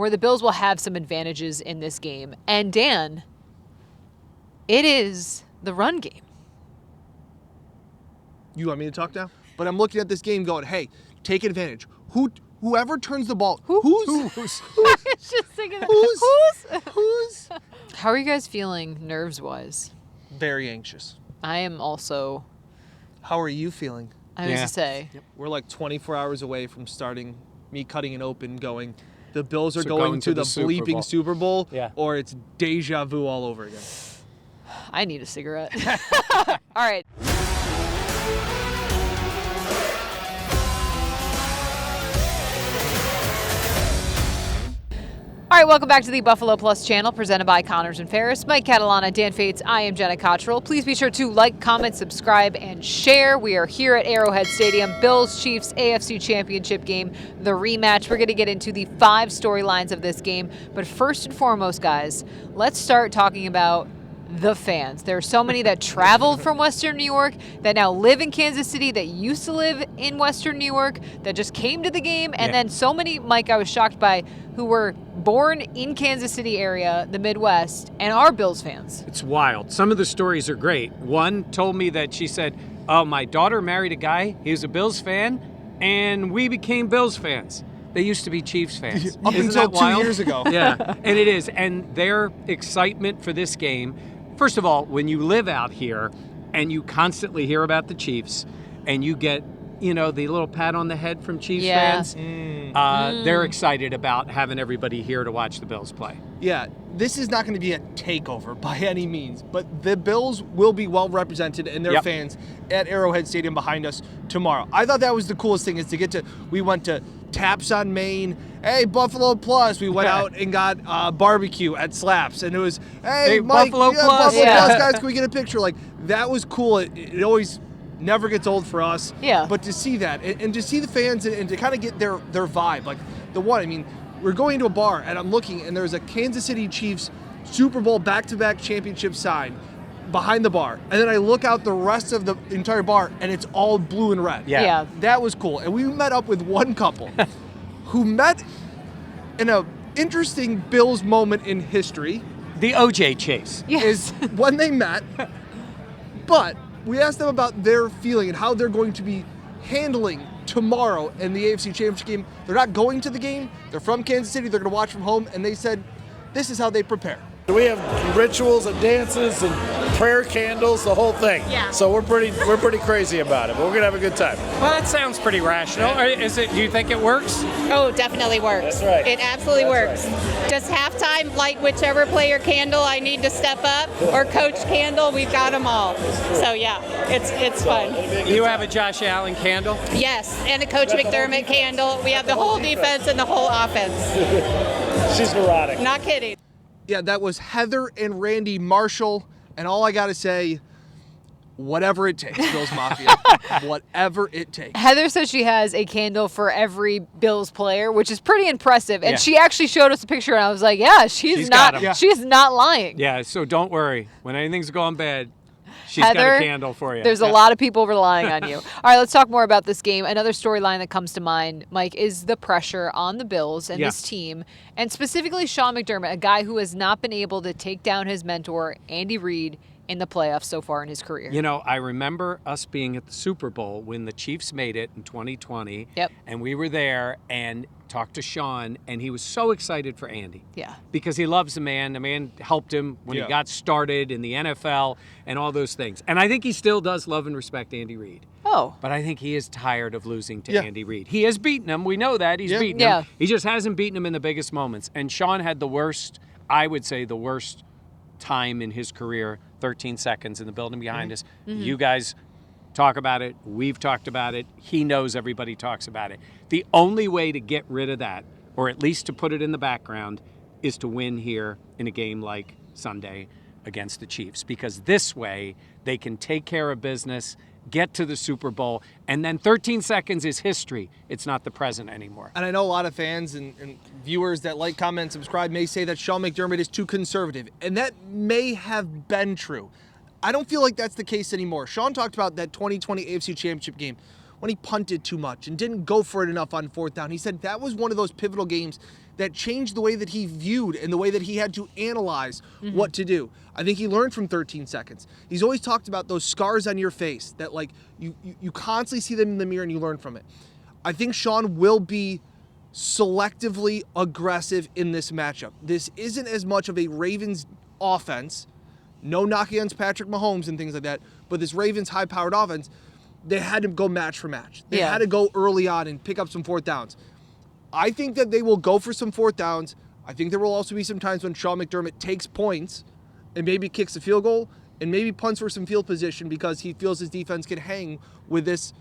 where the Bills will have some advantages in this game. And Dan, it is the run game. You want me to talk now? But I'm looking at this game going, hey, take advantage. Whoever turns the ball, who's? I was just thinking that. Who's? How are you guys feeling nerves-wise? Very anxious. I am also. How are you feeling? I was to say. Yep. We're like 24 hours away from starting, me cutting it open, going, the Bills are So going to the Super bleeping Bowl. Super Bowl, Yeah. or it's deja vu all over again. I need a cigarette. All right. All right, welcome back to the Buffalo Plus channel, presented by Connors and Ferris. Mike Catalana, Dan Fates, I am Jenna Cottrell. Please be sure to like, comment, subscribe, and share. We are here at Arrowhead Stadium, Bills-Chiefs AFC Championship game, the rematch. We're going to get into the 5 storylines of this game. But first and foremost, guys, let's start talking about the fans. There are so many that traveled from Western New York, that now live in Kansas City, that used to live in Western New York, that just came to the game, and then so many, Mike, I was shocked by, who were born in Kansas City area, the Midwest, and are Bills fans. It's wild. Some of the stories are great. One told me that she said, oh, my daughter married a guy, he was a Bills fan, and we became Bills fans. They used to be Chiefs fans. Up Isn't until that wild? 2 years ago. Yeah, and it is. And their excitement for this game, first of all, when you live out here and you constantly hear about the Chiefs and you get, the little pat on the head from Chiefs fans, they're excited about having everybody here to watch the Bills play. Yeah, this is not going to be a takeover by any means, but the Bills will be well represented and their fans at Arrowhead Stadium behind us tomorrow. I thought that was the coolest thing, is we went to Taps on Main. Hey, Buffalo Plus. We went out and got barbecue at Slaps, and it was, hey Mike, Buffalo Plus. Buffalo Plus guys, can we get a picture? Like, that was cool. It always never gets old for us. Yeah. But to see that and to see the fans and to kind of get their vibe, like the one, I mean, we're going to a bar and I'm looking and there's a Kansas City Chiefs Super Bowl back-to-back championship sign behind the bar, and then I look out the rest of the entire bar and it's all blue and red. Yeah. That was cool. And we met up with one couple who met in a interesting Bills moment in history. The OJ chase. Yes. Is when they met, but we asked them about their feeling and how they're going to be handling tomorrow in the AFC Championship game. They're not going to the game. They're from Kansas City. They're going to watch from home, and they said this is how they prepare. We have rituals and dances and prayer candles, the whole thing. Yeah. So we're pretty crazy about it, but we're gonna have a good time. Well, that sounds pretty rational. Do you think it works? Oh, definitely works. That's right. It absolutely That's works. Just halftime, light whichever player candle I need to step up, or coach candle, we've got them all. So yeah, it's fun. You have a Josh Allen candle? Yes, and a Coach McDermott candle. We have the whole defense and the whole offense. She's neurotic. Not kidding. Yeah, that was Heather and Randy Marshall, and all I got to say, whatever it takes, Bills Mafia. Whatever it takes. Heather says she has a candle for every Bills player, which is pretty impressive. And Yeah. she actually showed us a picture, and I was like, yeah, She's got 'em. she's not lying. Yeah, so don't worry. When anything's going bad, she's Heather, got a candle for you. There's a lot of people relying on you. All right, let's talk more about this game. Another storyline that comes to mind, Mike, is the pressure on the Bills and this team, and specifically Sean McDermott, a guy who has not been able to take down his mentor, Andy Reid, in the playoffs so far in his career. I remember us being at the Super Bowl when the Chiefs made it in 2020. Yep. And we were there and talked to Sean, and he was so excited for Andy. Yeah. Because he loves the man. The man helped him when he got started in the NFL and all those things. And I think he still does love and respect Andy Reid. Oh. But I think he is tired of losing to Andy Reid. He has beaten him. We know that. He's beaten him. He just hasn't beaten him in the biggest moments. And Sean had the worst, I would say, the worst time in his career, 13 seconds in the building behind us. You guys talk about it. We've talked about it. He knows everybody talks about it. The only way to get rid of that, or at least to put it in the background, is to win here in a game like Sunday against the Chiefs, because this way they can take care of business, get to the Super Bowl, and then 13 seconds is history. It's not the present anymore. And I know a lot of fans and viewers that like, comment, and subscribe may say that Sean McDermott is too conservative, and that may have been true. I don't feel like that's the case anymore. Sean talked about that 2020 AFC Championship game when he punted too much and didn't go for it enough on fourth down. He said that was one of those pivotal games that changed the way that he viewed and the way that he had to analyze what to do. I think he learned from 13 seconds. He's always talked about those scars on your face that like you constantly see them in the mirror and you learn from it. I think Sean will be selectively aggressive in this matchup. This isn't as much of a Ravens offense, no knock against Patrick Mahomes and things like that, but this Ravens high-powered offense, they had to go match for match. They had to go early on and pick up some fourth downs. I think that they will go for some fourth downs. I think there will also be some times when Sean McDermott takes points and maybe kicks a field goal and maybe punts for some field position because he feels his defense can hang with this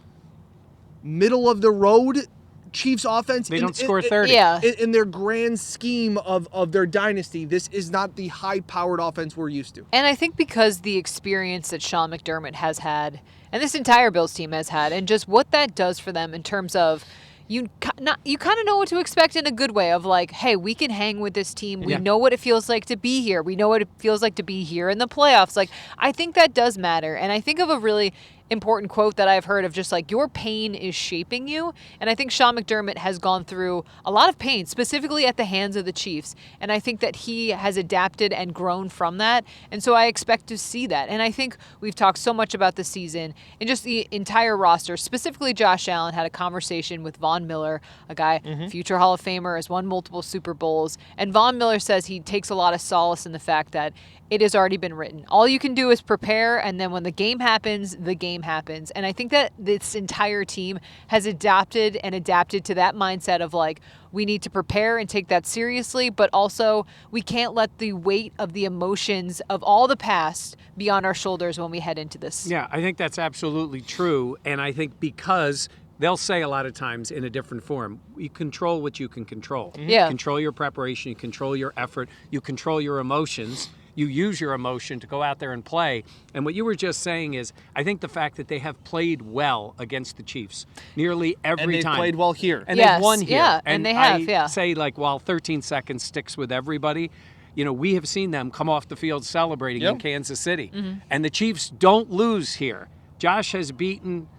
middle-of-the-road Chiefs offense. They don't score 30. In their grand scheme of their dynasty, this is not the high-powered offense we're used to. And I think because the experience that Sean McDermott has had, and this entire Bills team has had, and just what that does for them in terms of you kind of know what to expect in a good way of like, hey, we can hang with this team. We know what it feels like to be here. We know what it feels like to be here in the playoffs. Like, I think that does matter. And I think of a really important quote that I've heard of just like, your pain is shaping you. And I think Sean McDermott has gone through a lot of pain, specifically at the hands of the Chiefs. And I think that he has adapted and grown from that. And so I expect to see that. And I think we've talked so much about the season and just the entire roster, specifically Josh Allen had a conversation with Von Miller, a guy, future Hall of Famer, has won multiple Super Bowls. And Von Miller says he takes a lot of solace in the fact that it has already been written. All you can do is prepare, and then when the game happens, the game happens. And I think that this entire team has adapted to that mindset of like, we need to prepare and take that seriously, but also we can't let the weight of the emotions of all the past be on our shoulders when we head into this. Yeah, I think that's absolutely true. And I think because they'll say a lot of times in a different form, you control what you can control. Yeah. You control your preparation, you control your effort, you control your emotions. You use your emotion to go out there and play. And what you were just saying is, I think the fact that they have played well against the Chiefs nearly every and time. And they played well here. And they've won here. Yeah, and they have, I say, like, while 13 seconds sticks with everybody, you know, we have seen them come off the field celebrating in Kansas City. And the Chiefs don't lose here. Josh has beaten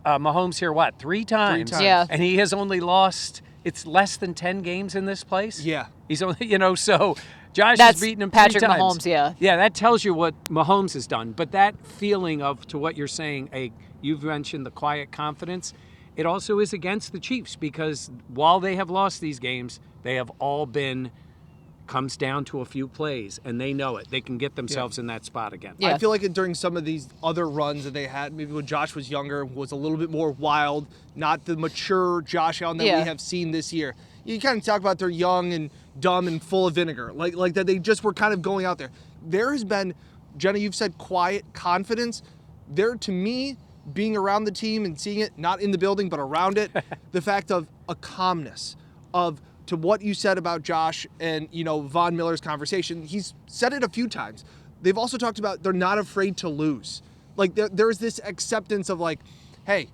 Mahomes here, what, 3 times? 3 times. Yeah. And he has only lost, it's less than 10 games in this place? Yeah. He's only, you know, so Josh That's has beaten him Patrick 3 times. Mahomes, yeah. Yeah, that tells you what Mahomes has done. But that feeling of, to what you're saying, you've mentioned the quiet confidence, it also is against the Chiefs because while they have lost these games, they have all been, comes down to a few plays, and they know it. They can get themselves in that spot again. Yeah. I feel like during some of these other runs that they had, maybe when Josh was younger, was a little bit more wild, not the mature Josh Allen that we have seen this year. You kind of talk about they're young and dumb and full of vinegar, like that they just were kind of going out there. There has been, Jenna, you've said quiet confidence. There, to me, being around the team and seeing it, not in the building, but around it, the fact of a calmness, of to what you said about Josh and, you know, Von Miller's conversation. He's said it a few times. They've also talked about they're not afraid to lose. Like there's this acceptance of like, hey,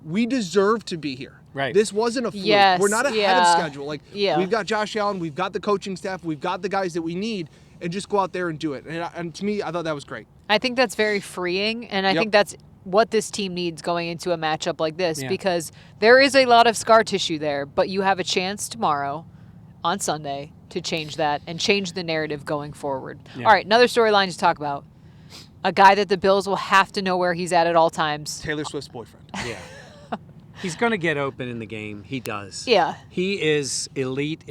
we deserve to be here. Right. This wasn't a fluke. Yes, We're not ahead of schedule. Like we've got Josh Allen, we've got the coaching staff, we've got the guys that we need, and just go out there and do it. And to me, I thought that was great. I think that's very freeing, and I think that's what this team needs going into a matchup like this because there is a lot of scar tissue there, but you have a chance tomorrow on Sunday to change that and change the narrative going forward. All right, another storyline to talk about. A guy that the Bills will have to know where he's at all times. Taylor Swift's boyfriend. Yeah. He's going to get open in the game. He does. Yeah. He is elite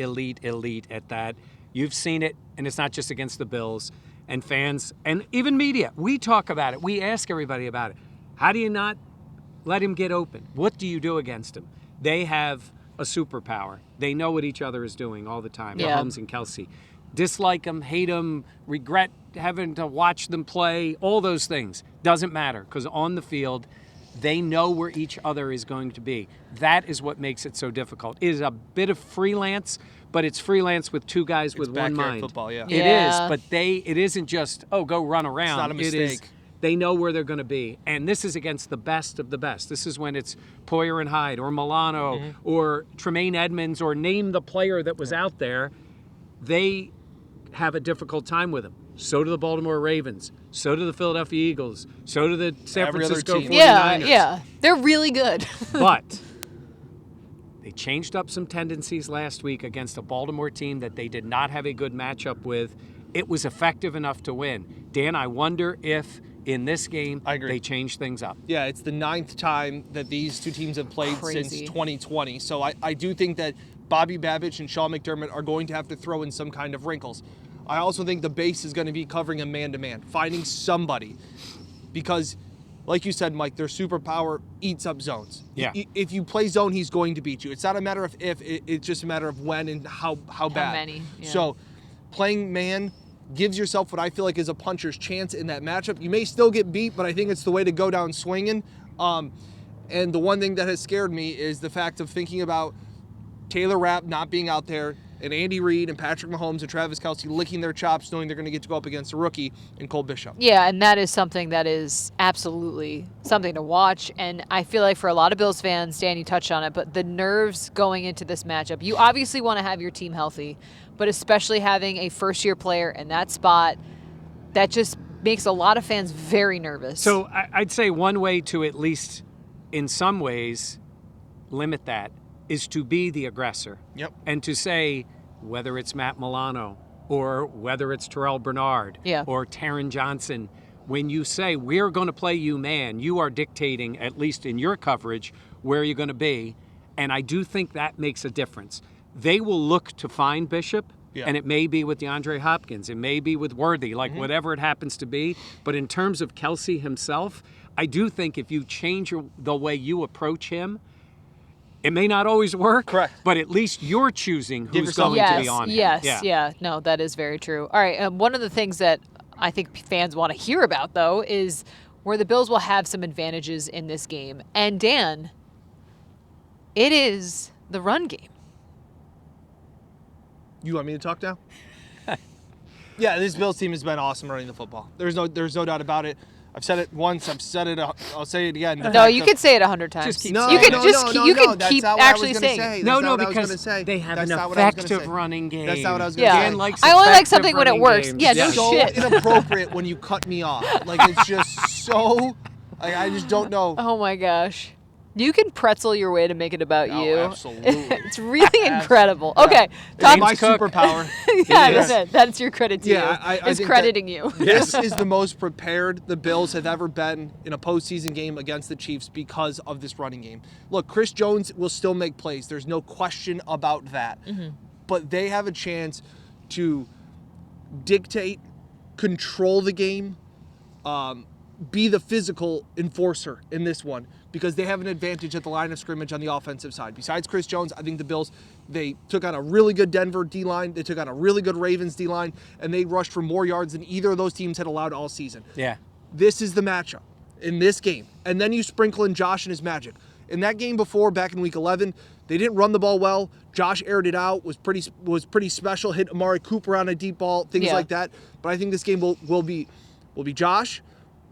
at that. You've seen it, and it's not just against the Bills and fans and even media. We talk about it. We ask everybody about it. How do you not let him get open? What do you do against him? They have a superpower. They know what each other is doing all the time. Mahomes and Kelce. Dislike them, hate them, regret having to watch them play, all those things. Doesn't matter because on the field, they know where each other is going to be. That is what makes it so difficult. It is a bit of freelance, but it's freelance with 2 guys with one mind. Football, It is, but it isn't just, go run around. It's not a mistake. It is, they know where they're going to be. And this is against the best of the best. This is when it's Poyer and Hyde or Milano or Tremaine Edmonds or name the player that was out there. They have a difficult time with him. So do the Baltimore Ravens. So do the Philadelphia Eagles. So do the San Every other Francisco team. 49ers. Yeah. They're really good. But they changed up some tendencies last week against a Baltimore team that they did not have a good matchup with. It was effective enough to win. Dan, I wonder if in this game I agree. they changed things up. Yeah, it's the 9th time that these two teams have played since 2020. So I do think that Bobby Babich and Sean McDermott are going to have to throw in some kind of wrinkles. I also think the base is going to be covering a man-to-man, finding somebody. Because, like you said, Mike, their superpower eats up zones. Yeah. If you play zone, he's going to beat you. It's not a matter of if, it's just a matter of when and how bad. How many, yeah. So playing man gives yourself what I feel like is a puncher's chance in that matchup. You may still get beat, but I think it's the way to go down swinging. And the one thing that has scared me is the fact of thinking about Taylor Rapp not being out there, and Andy Reid and Patrick Mahomes and Travis Kelce licking their chops knowing they're going to get to go up against a rookie and Cole Bishop. Yeah, and that is something that is absolutely something to watch. And I feel like for a lot of Bills fans, Dan, you touched on it, but the nerves going into this matchup, you obviously want to have your team healthy, but especially having a first-year player in that spot, that just makes a lot of fans very nervous. So I'd say one way to at least, in some ways, limit that is to be the aggressor. Yep. And to say, whether it's Matt Milano or whether it's Terrell Bernard or Taron Johnson, when you say, we're going to play you man, you are dictating, at least in your coverage, where you're going to be. And I do think that makes a difference. They will look to find Bishop, and it may be with DeAndre Hopkins. It may be with Worthy, whatever it happens to be. But in terms of Kelce himself, I do think if you change the way you approach him, it may not always work, correct, but at least you're choosing who's going to be on him. Yes. No, that is very true. All right, one of the things that I think fans want to hear about, though, is where the Bills will have some advantages in this game. And, Dan, it is the run game. You want me to talk now? Yeah, this Bills team has been awesome running the football. There's no doubt about it. I've said it once. I've said it. I'll say it again. No, you could say it 100 times. Just keep you could keep actually saying it. Because they have an effective running game. That's not what I was going to say. Dan likes I only like something when it works. Games. Yeah, no so shit. Inappropriate when you cut me off. Like, it's just so. I just don't know. Oh my gosh. You can pretzel your way to make make you. Absolutely. It's really incredible. Okay. It's my superpower. That's your credit to you. I think crediting you. This is the most prepared the Bills have ever been in a postseason game against the Chiefs because of this running game. Look, Chris Jones will still make plays. There's no question about that. Mm-hmm. But they have a chance to dictate, control the game, be the physical enforcer in this one, because they have an advantage at the line of scrimmage on the offensive side. Besides Chris Jones, I think the Bills, they took on a really good Denver D-line, they took on a really good Ravens D-line, and they rushed for more yards than either of those teams had allowed all season. Yeah. This is the matchup in this game. And then you sprinkle in Josh and his magic. In that game before, back in Week 11, they didn't run the ball well. Josh aired it out, was pretty special, hit Amari Cooper on a deep ball, things like that. But I think this game will be Josh,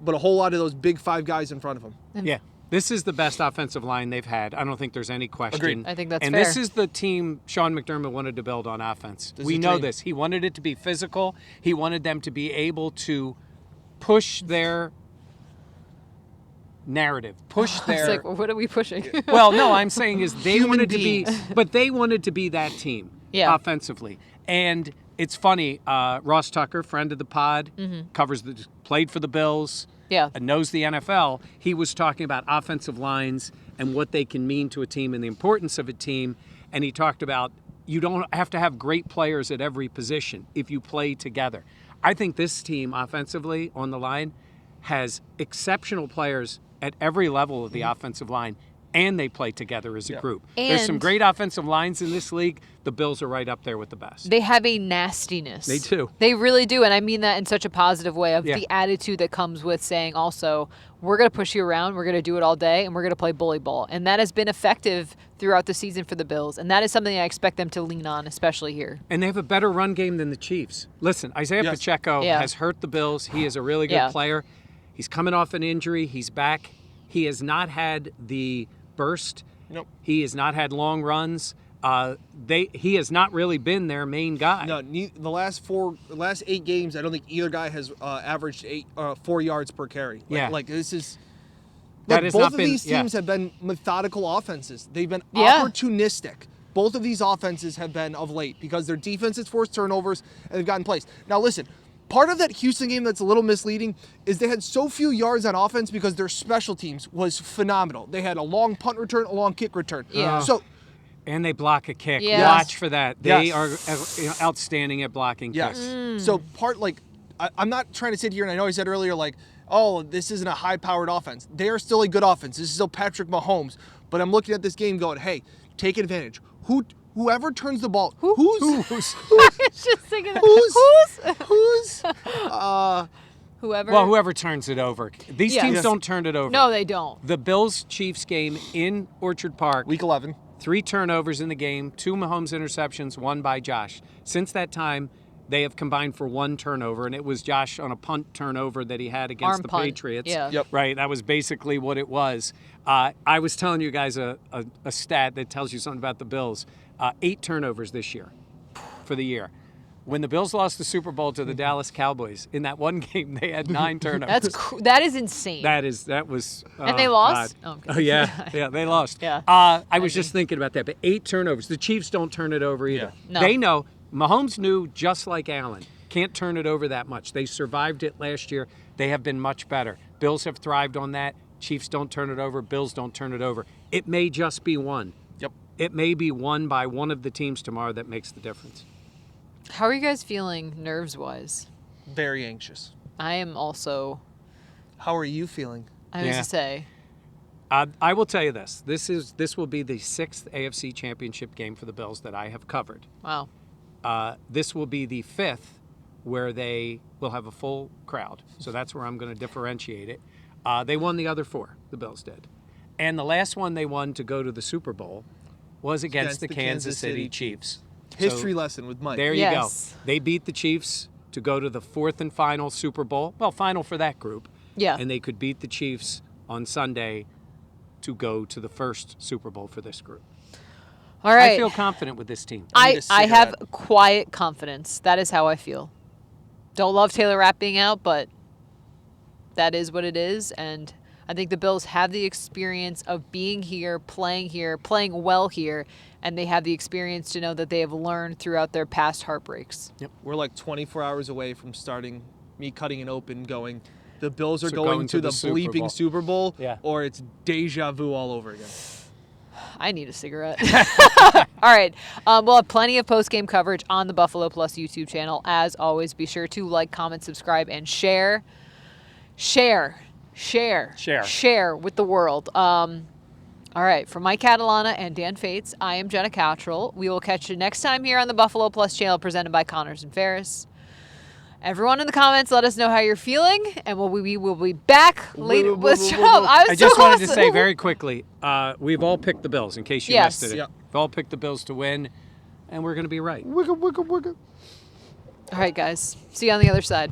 but a whole lot of those big five guys in front of him. Yeah. This is the best offensive line they've had. I don't think there's any question. Agreed. I think that's fair. And this is the team Sean McDermott wanted to build on offense. We know this. He wanted it to be physical. He wanted them to be able to push their narrative, push their... It's like, well, what are we pushing? Well, no, I'm saying is they Human wanted beings. to be... But they wanted to be that team offensively. And it's funny, Ross Tucker, friend of the pod, played for the Bills, knows the NFL. He was talking about offensive lines and what they can mean to a team and the importance of a team. And he talked about you don't have to have great players at every position if you play together. I think this team offensively on the line has exceptional players at every level of the offensive line, and they play together as a group. And there's some great offensive lines in this league. The Bills are right up there with the best. They have a nastiness. They do. They really do, and I mean that in such a positive way of the attitude that comes with saying also, we're going to push you around, we're going to do it all day, and we're going to play bully ball. And that has been effective throughout the season for the Bills, and that is something I expect them to lean on, especially here. And they have a better run game than the Chiefs. Listen, Isaiah Pacheco has hurt the Bills. He is a really good player. He's coming off an injury. He's back. He has not had the burst. Nope. He has not had long runs. he has not really been their main guy. No, the last 8 games, I don't think either guy has averaged 4 yards per carry. Like this is. That Look, has both not of been- these teams yeah. have been methodical offenses. They've been Yeah. opportunistic. Both of these offenses have been of late because their defense has forced turnovers and they've gotten plays. Now listen, part of that Houston game that's a little misleading is they had so few yards on offense because their special teams was phenomenal. They had a long punt return, a long kick return. Yeah. So And they block a kick. Yes. Watch for that. They Yes. are outstanding at blocking yes. kicks. So I'm not trying to sit here, and I know I said earlier, like, oh, this isn't a high-powered offense. They are still a good offense. This is still Patrick Mahomes. But I'm looking at this game going, hey, take advantage. Whoever turns the ball, who's Just thinking that. Who's? Whoever. Well, whoever turns it over. These Yeah. teams Yes. don't turn it over. No, they don't. The Bills-Chiefs game in Orchard Park, Week 11. 3 turnovers in the game, 2 Mahomes interceptions, 1 by Josh. Since that time, they have combined for 1 turnover, and it was Josh on a punt turnover that he had against Arm the punt. Patriots. Yeah. Yep. Right, that was basically what it was. I was telling you guys a stat that tells you something about the Bills. 8 turnovers this year for the year. When the Bills lost the Super Bowl to the Dallas Cowboys, in that one game, they had 9 turnovers. That is insane. That was. And they lost? God. Oh, okay. Yeah, they lost. Yeah. I was just thinking about that, but 8 turnovers. The Chiefs don't turn it over either. Yeah. No. They know. Mahomes knew, just like Allen, can't turn it over that much. They survived it last year. They have been much better. Bills have thrived on that. Chiefs don't turn it over. Bills don't turn it over. It may just be one. Yep. It may be won by one of the teams tomorrow that makes the difference. How are you guys feeling nerves-wise? Very anxious. I am also. How are you feeling? I was Yeah. to say. I will tell you this. This will be the 6th AFC Championship game for the Bills that I have covered. Wow. This will be the 5th where they will have a full crowd. So that's where I'm going to differentiate it. They won the other 4, the Bills did. And the last one they won to go to the Super Bowl was against the Kansas City Chiefs. History So lesson with Mike. there you Yes. go. They beat the Chiefs to go to the 4th and final Super Bowl. Well, final for that group. Yeah. And they could beat the Chiefs on Sunday to go to the first Super Bowl for this group. All right. I feel confident with this team. I need a I have cigarette. quiet confidence. That is how I feel. Don't love Taylor Rapp being out, but that is what it is. And I think the Bills have the experience of being here, playing well here, and they have the experience to know that they have learned throughout their past heartbreaks. We're like 24 hours away from starting me cutting it open going, the Bills are So going to the Super bleeping Bowl. Super Bowl, Yeah. or it's deja vu all over again. I need a cigarette. All right. We'll have plenty of post-game coverage on the Buffalo Plus YouTube channel. As always, be sure to like, comment, subscribe, and share. Share with the world. All right. For Mike Catalana and Dan Fates, I am Jenna Cottrell. We will catch you next time here on the Buffalo Plus channel presented by Connors and Ferris. Everyone in the comments, let us know how you're feeling, and we will be back later. I just wanted to say very quickly, we've all picked the Bills, in case you Yes. missed it. Yep. We've all picked the Bills to win, and we're going to be right. Wiggle, wiggle, wiggle. All right, guys. See you on the other side.